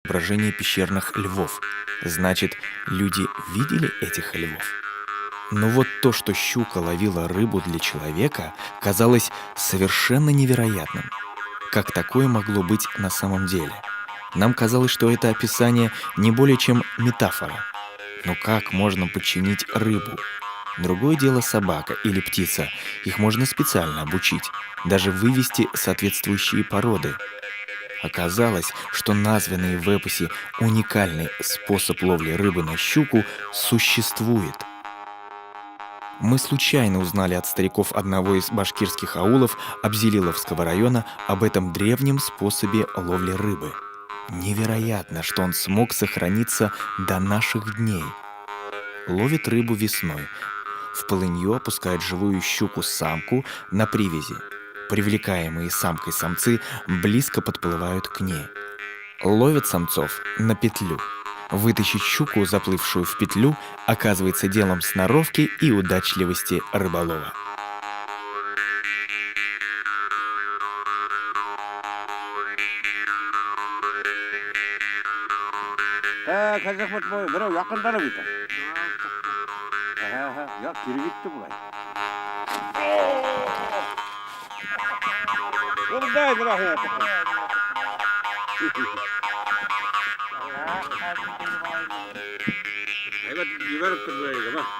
изображение пещерных львов. Значит, люди видели этих львов. Но вот то, что щука ловила рыбу для человека, казалось совершенно невероятным. Как такое могло быть на самом деле? Нам казалось, что это описание не более чем метафора. Но как можно подчинить рыбу? Другое дело собака или птица. Их можно специально обучить, даже вывести соответствующие породы. Оказалось, что названный в эпосе уникальный способ ловли рыбы на щуку существует. Мы случайно узнали от стариков одного из башкирских аулов Абзелиловского района об этом древнем способе ловли рыбы. Невероятно, что он смог сохраниться до наших дней. Ловит рыбу весной. В полынью опускают живую щуку-самку на привязи. Привлекаемые самкой самцы близко подплывают к ней. Ловят самцов на петлю. Вытащить щуку, заплывшую в петлю, оказывается делом сноровки и удачливости рыболова. Казахмат бой, бирөө якынданып ит. Я киргитти булай. Урдай бираа. Айбат жиберип турбайбы.